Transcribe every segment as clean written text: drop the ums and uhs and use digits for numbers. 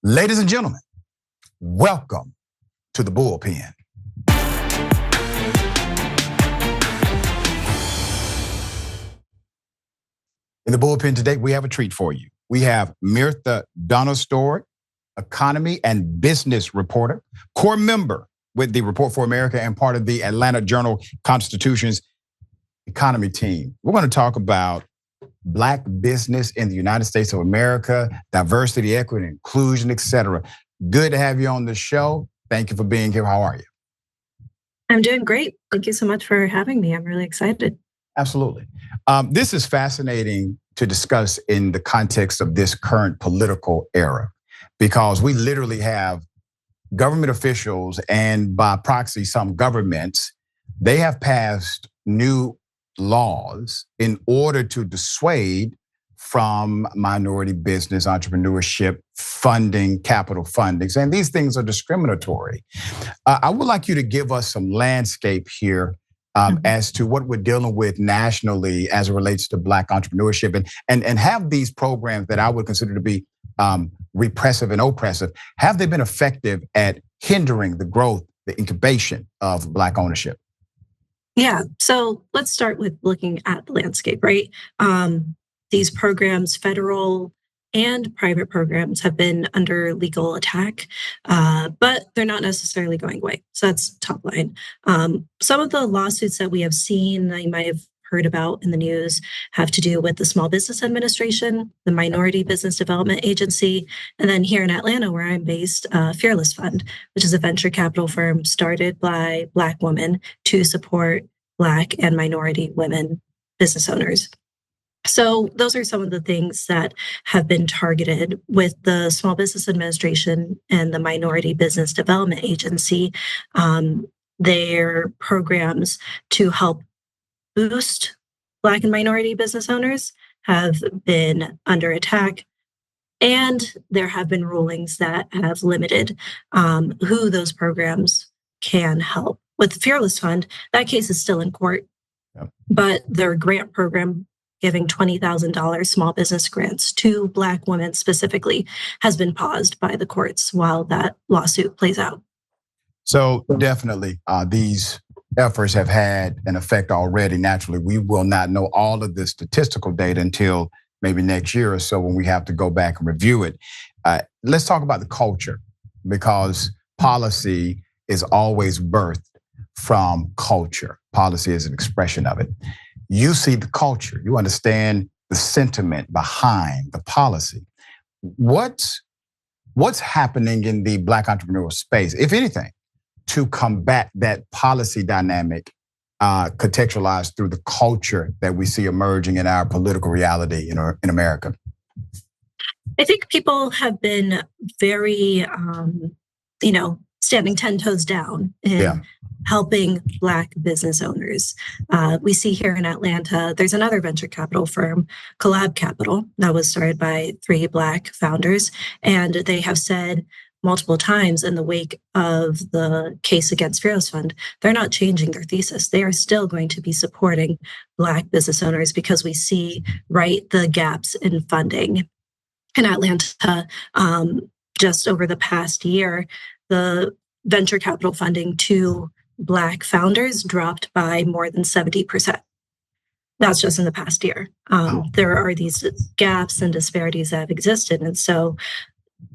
Ladies and gentlemen, welcome to the Bullpen. In the Bullpen today, we have a treat for you. We have Mirtha Donastorg, economy and business reporter, core member with the Report for America and part of the Atlanta Journal-Constitution's economy team. We're going to talk about Black business in the United States of America, diversity, equity, inclusion, etc. Good to have you on the show. Thank you for being here. How are you? I'm doing great. Thank you so much for having me. I'm really excited. Absolutely. This is fascinating to discuss in the context of this current political era, because we literally have government officials and by proxy, some governments, they have passed new laws in order to dissuade from minority business, entrepreneurship, funding, capital fundings, and these things are discriminatory. I would like you to give us some landscape here as to what we're dealing with nationally as it relates to Black entrepreneurship, and have these programs that I would consider to be repressive and oppressive, have they been effective at hindering the growth, the incubation of Black ownership? Yeah, so let's start with looking at the landscape, right? These programs, federal and private programs, have been under legal attack, but they're not necessarily going away. So that's top line. Some of the lawsuits that we have seen, that you might have heard about in the news, have to do with the Small Business Administration, the Minority Business Development Agency, and then here in Atlanta, where I'm based, Fearless Fund, which is a venture capital firm started by Black women to support Black and minority women business owners. So those are some of the things that have been targeted with the Small Business Administration and the Minority Business Development Agency. Their programs to help boost Black and minority business owners have been under attack. And there have been rulings that have limited who those programs can help. With Fearless Fund, that case is still in court, but their grant program giving $20,000 small business grants to Black women specifically has been paused by the courts while that lawsuit plays out. So definitely these efforts have had an effect already. Naturally, we will not know all of the statistical data until maybe next year or so when we have to go back and review it. Let's talk about the culture, because policy is always birthed from culture. Policy is an expression of it. You see the culture, you understand the sentiment behind the policy. What's happening in the Black entrepreneurial space, if anything, to combat that policy dynamic contextualized through the culture that we see emerging in our political reality in America? I think people have been very, standing 10 toes down in helping Black business owners. We see here in Atlanta, there's another venture capital firm, Collab Capital, that was started by 3 Black founders. And they have said multiple times in the wake of the case against Fearless Fund, they're not changing their thesis. They are still going to be supporting Black business owners because we see the gaps in funding. In Atlanta, just over the past year, the venture capital funding to Black founders dropped by more than 70%. That's just in the past year. There are these gaps and disparities that have existed. And so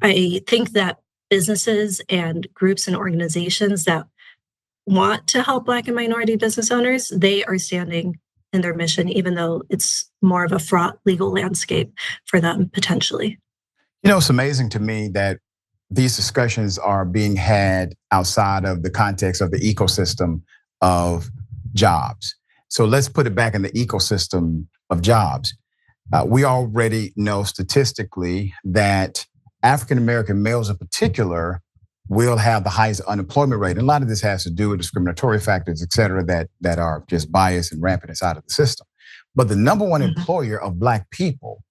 I think that businesses and groups and organizations that want to help Black and minority business owners, they are standing in their mission, even though it's more of a fraught legal landscape for them potentially. It's amazing to me that these discussions are being had outside of the context of the ecosystem of jobs. So let's put it back in the ecosystem of jobs. We already know statistically that African-American males in particular will have the highest unemployment rate. And a lot of this has to do with discriminatory factors, et cetera, that are just biased and rampant inside of the system. But the number one employer of Black people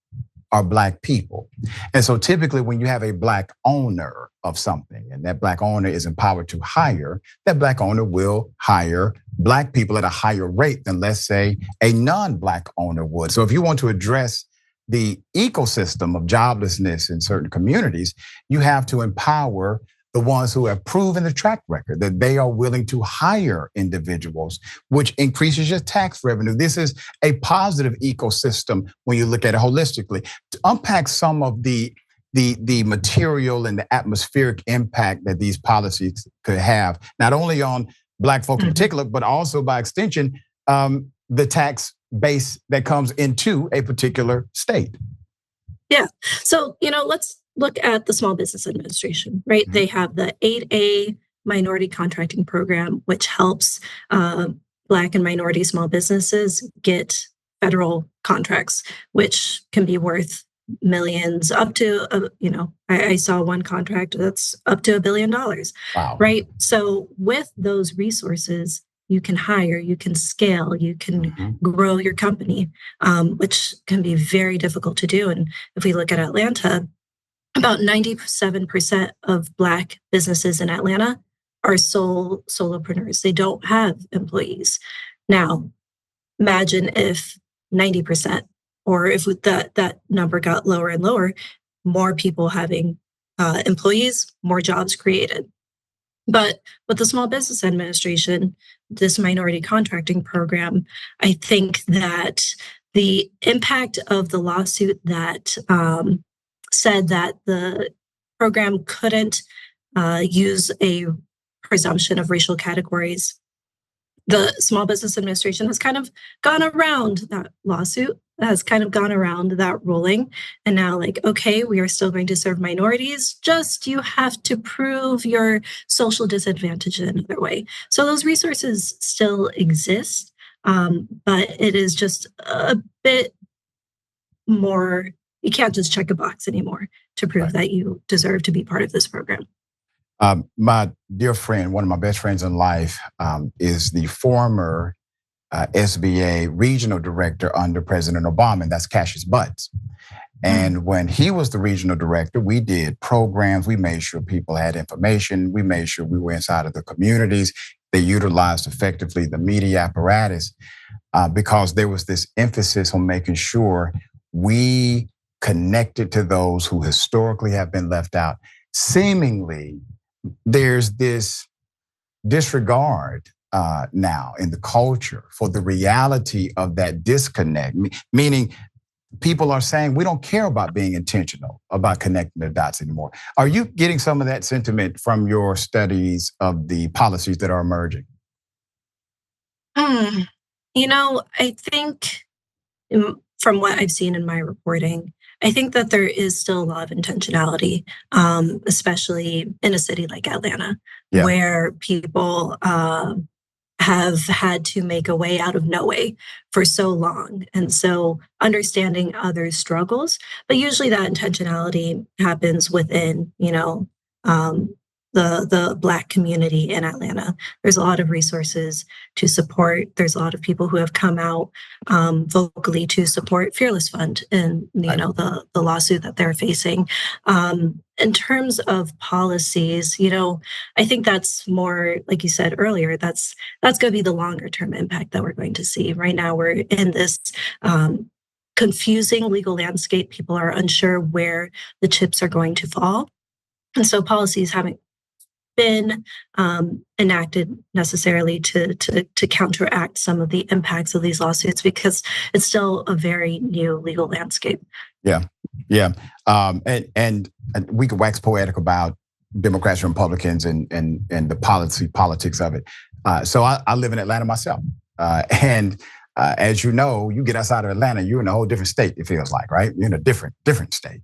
are Black people. And so typically when you have a Black owner of something and that Black owner is empowered to hire, that Black owner will hire Black people at a higher rate than, let's say, a non-Black owner would. So if you want to address the ecosystem of joblessness in certain communities, you have to empower the ones who have proven the track record that they are willing to hire individuals, which increases your tax revenue. This is a positive ecosystem when you look at it holistically. To unpack some of the material and the atmospheric impact that these policies could have, not only on Black folk in particular, but also by extension, the tax base that comes into a particular state. Yeah, so let's look at the Small Business Administration, right? They have the 8A minority contracting program, which helps Black and minority small businesses get federal contracts, which can be worth millions, up to, I saw one contract that's up to $1 billion, Wow. right? So with those resources, you can hire, you can scale, you can grow your company, which can be very difficult to do. And if we look at Atlanta, about 97% of Black businesses in Atlanta are solopreneurs. They don't have employees. Now, imagine if 90%, or if that number got lower and lower, more people having employees, more jobs created. But with the Small Business Administration, this minority contracting program, I think that the impact of the lawsuit that said that the program couldn't use a presumption of racial categories, the Small Business Administration has kind of gone around that lawsuit, has kind of gone around that ruling. And now, okay, we are still going to serve minorities, just you have to prove your social disadvantage in another way. So those resources still exist, but it is just a bit more, you can't just check a box anymore to prove that you deserve to be part of this program. My dear friend, one of my best friends in life, is the former SBA regional director under President Obama, and that's Cassius Butts. And when he was the regional director, we did programs. We made sure people had information. We made sure we were inside of the communities. They utilized effectively the media apparatus because there was this emphasis on making sure we connected to those who historically have been left out. Seemingly, there's this disregard now in the culture for the reality of that disconnect, meaning people are saying we don't care about being intentional about connecting the dots anymore. Are you getting some of that sentiment from your studies of the policies that are emerging? I think from what I've seen in my reporting, I think that there is still a lot of intentionality, especially in a city like Atlanta, where people have had to make a way out of no way for so long. And so understanding others' struggles, but usually that intentionality happens within, the Black community in Atlanta. There's a lot of resources to support. There's a lot of people who have come out vocally to support Fearless Fund and the lawsuit that they're facing. In terms of policies, I think that's more, like you said earlier, that's going to be the longer term impact that we're going to see. Right now, we're in this confusing legal landscape. People are unsure where the chips are going to fall. And so policies haven't been enacted necessarily to counteract some of the impacts of these lawsuits because it's still a very new legal landscape. Yeah. And we could wax poetic about Democrats and Republicans and the politics of it. So I live in Atlanta myself, and as you know, you get outside of Atlanta, you're in a whole different state. It feels like, right? You're in a different state.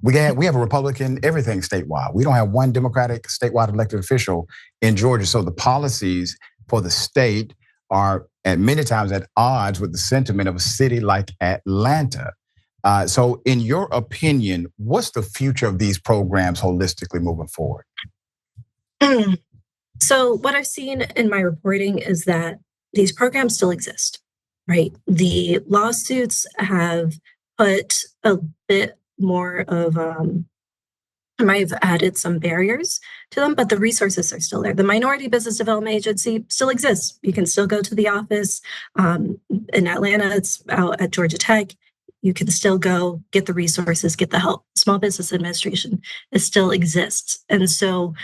We have a Republican everything statewide. We don't have one Democratic statewide elected official in Georgia. So the policies for the state are at many times at odds with the sentiment of a city like Atlanta. So in your opinion, what's the future of these programs holistically moving forward? So what I've seen in my reporting is that these programs still exist, right? The lawsuits have put a bit more of, I might have added some barriers to them, but the resources are still there. The Minority Business Development Agency still exists. You can still go to the office. In Atlanta, it's out at Georgia Tech. You can still go get the resources, get the help. Small Business Administration, it still exists. And so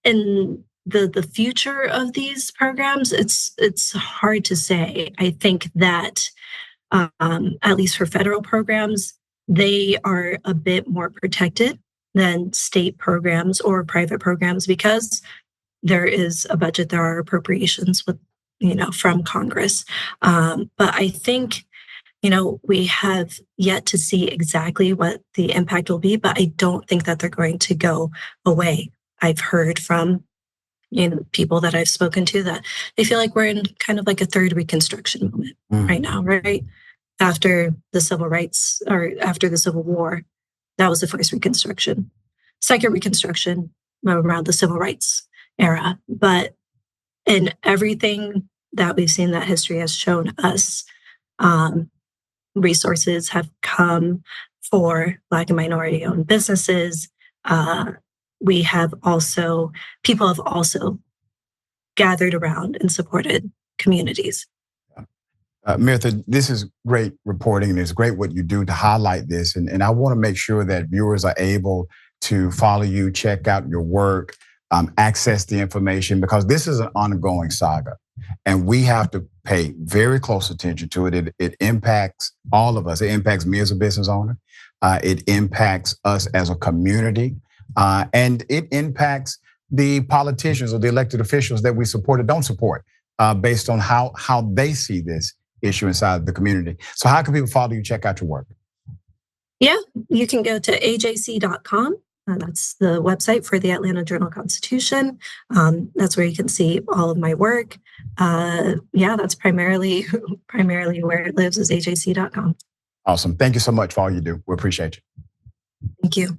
in the future of these programs, it's hard to say. I think that at least for federal programs, they are a bit more protected than state programs or private programs because there is a budget, there are appropriations with, from Congress. But I think, we have yet to see exactly what the impact will be, but I don't think that they're going to go away. I've heard from people that I've spoken to that they feel like we're in kind of like a third Reconstruction moment right now, right? After the civil rights or after the Civil War, that was the first Reconstruction. Second Reconstruction around the Civil Rights era. But in everything that we've seen that history has shown us, resources have come for Black and minority-owned businesses. People have also gathered around and supported communities. Mirtha, this is great reporting, and it's great what you do to highlight this. And I want to make sure that viewers are able to follow you, check out your work, access the information, because this is an ongoing saga. And we have to pay very close attention to it. It impacts all of us. It impacts me as a business owner. It impacts us as a community. And it impacts the politicians or the elected officials that we support or don't support based on how they see this issue inside the community. So how can people follow you, check out your work? Yeah, you can go to ajc.com. That's the website for the Atlanta Journal-Constitution. That's where you can see all of my work. That's primarily where it lives is ajc.com. Awesome. Thank you so much for all you do. We appreciate you. Thank you.